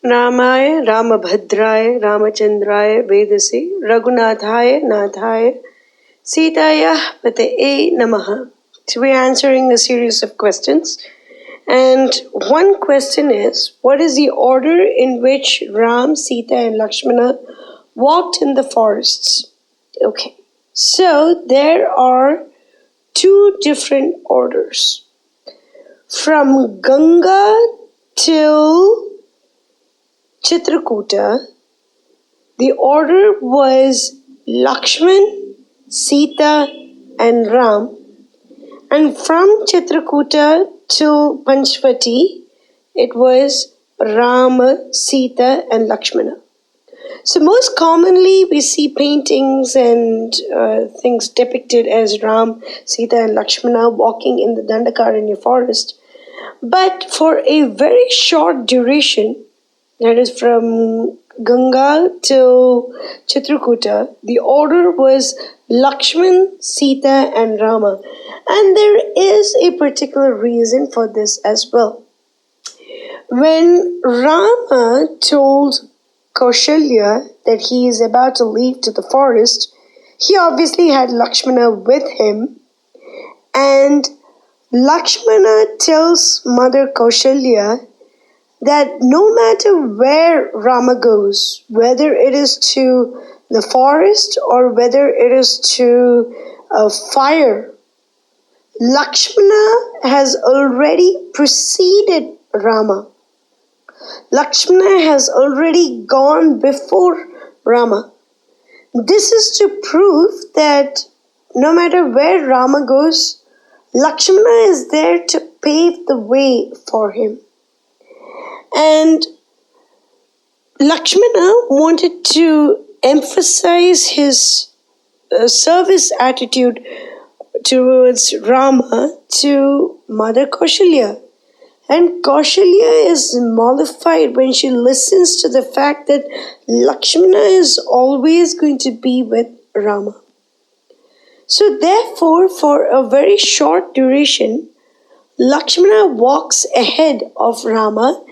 Ramaya Ramabhadraya Ramachandraya Vedasi Raghunathaye Nathaye Sitaya Pataye Namaha. So we're answering a series of questions. And one question is, what is the order in which Ram, Sita and Lakshmana walked in the forests? Okay, so there are two different orders. From Ganga till Chitrakuta, the order was Lakshman, Sita and Ram. And from Chitrakuta to Panchvati, it was Rama, Sita and Lakshmana. So most commonly we see paintings and things depicted as Ram, Sita and Lakshmana walking in the Dandakaranya forest. But for a very short duration, that is from Ganga to Chitrakuta, the order was Lakshman, Sita and Rama. And there is a particular reason for this as well. When Rama told Kaushalya that he is about to leave to the forest, he obviously had Lakshmana with him, and Lakshmana tells Mother Kaushalya that no matter where Rama goes, whether it is to the forest or whether it is to a fire, Lakshmana has already preceded Rama. Lakshmana has already gone before Rama. This is to prove that no matter where Rama goes, Lakshmana is there to pave the way for him. And Lakshmana wanted to emphasize his service attitude towards Rama to Mother Kaushalya. And Kaushalya is mollified when she listens to the fact that Lakshmana is always going to be with Rama. So therefore, for a very short duration, Lakshmana walks ahead of Rama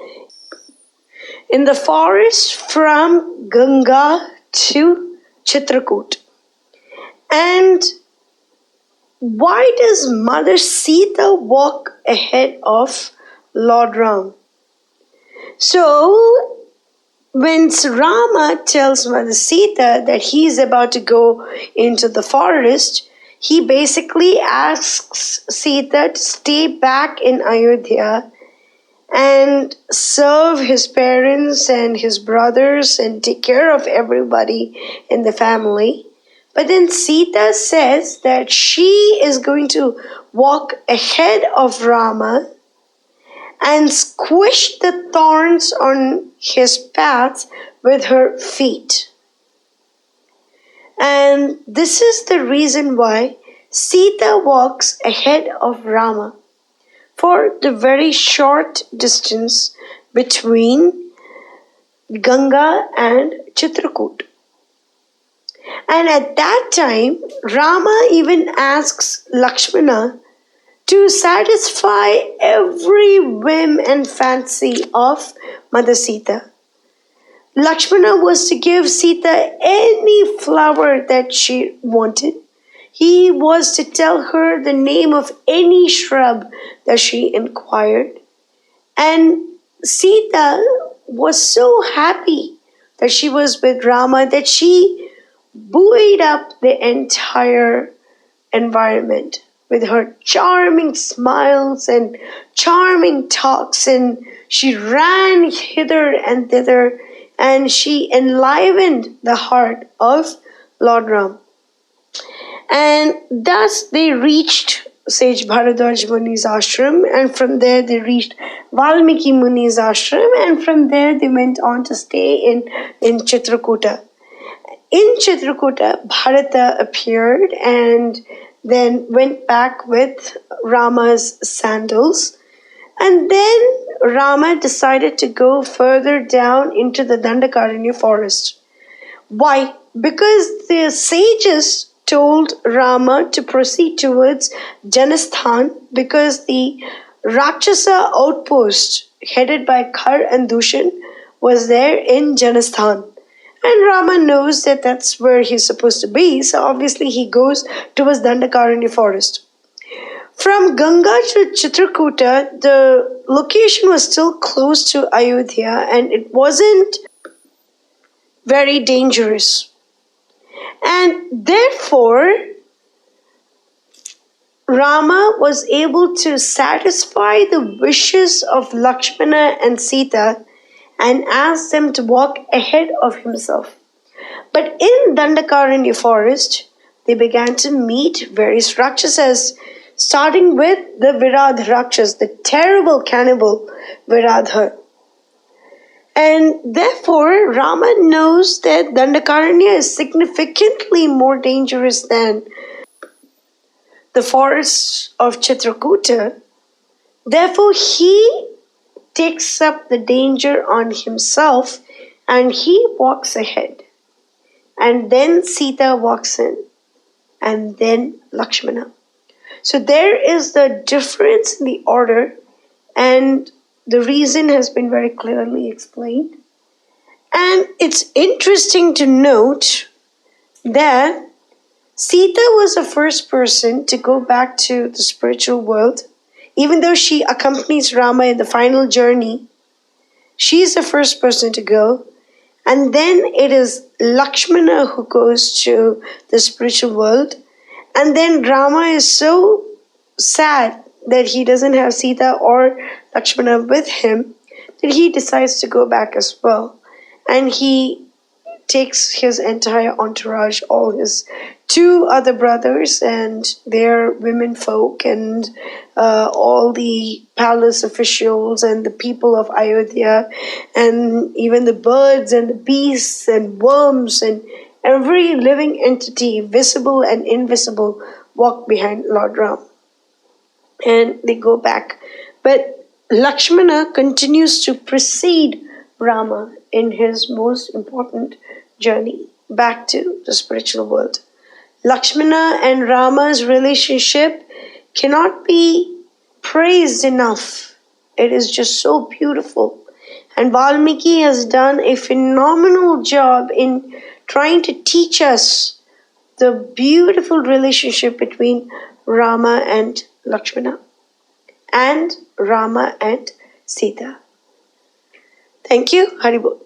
in the forest from Ganga to Chitrakoot. And why does Mother Sita walk ahead of Lord Ram? So, when Rama tells Mother Sita that he is about to go into the forest, he basically asks Sita to stay back in Ayodhya and serve his parents and his brothers and take care of everybody in the family. But then Sita says that she is going to walk ahead of Rama and squish the thorns on his path with her feet. And this is the reason why Sita walks ahead of Rama for the very short distance between Ganga and Chitrakoot. And at that time, Rama even asks Lakshmana to satisfy every whim and fancy of Mother Sita. Lakshmana was to give Sita any flower that she wanted. He was to tell her the name of any shrub that she inquired. And Sita was so happy that she was with Rama that she buoyed up the entire environment with her charming smiles and charming talks, and she ran hither and thither, and she enlivened the heart of Lord Ram. And thus they reached Sage Bharadwaj Muni's ashram, and from there they reached Valmiki Muni's ashram, and from there they went on to stay in Chitrakuta. In Chitrakuta, Bharata appeared and then went back with Rama's sandals. And then Rama decided to go further down into the Dandakaranya forest. Why? Because the sages told Rama to proceed towards Janasthan, because the Rakshasa outpost headed by Khar and Dushan was there in Janasthan. And Rama knows that that's where he's supposed to be, so obviously he goes towards Dandakaranya forest. From Ganga to Chitrakuta, the location was still close to Ayodhya and it wasn't very dangerous. And therefore, Rama was able to satisfy the wishes of Lakshmana and Sita and asked them to walk ahead of himself. But in Dandakaranya forest, they began to meet various Rakshasas, starting with the Viradha Rakshas, the terrible cannibal Viradha. And therefore, Rama knows that Dandakaranya is significantly more dangerous than the forests of Chitrakuta. Therefore, he takes up the danger on himself and he walks ahead. And then Sita walks in, and then Lakshmana. So there is the difference in the order, and the reason has been very clearly explained. And it's interesting to note that Sita was the first person to go back to the spiritual world. Even though she accompanies Rama in the final journey, she's the first person to go. And then it is Lakshmana who goes to the spiritual world. And then Rama is so sad that he doesn't have Sita or Lakshmana with him that he decides to go back as well. And he takes his entire entourage, all his two other brothers and their women folk and all the palace officials and the people of Ayodhya and even the birds and the beasts and worms and every living entity, visible and invisible, walk behind Lord Ram. And they go back. But Lakshmana continues to precede Rama in his most important journey back to the spiritual world. Lakshmana and Rama's relationship cannot be praised enough. It is just so beautiful. And Valmiki has done a phenomenal job in trying to teach us the beautiful relationship between Rama and Lakshmana and Rama and Sita. Thank you. Haribol.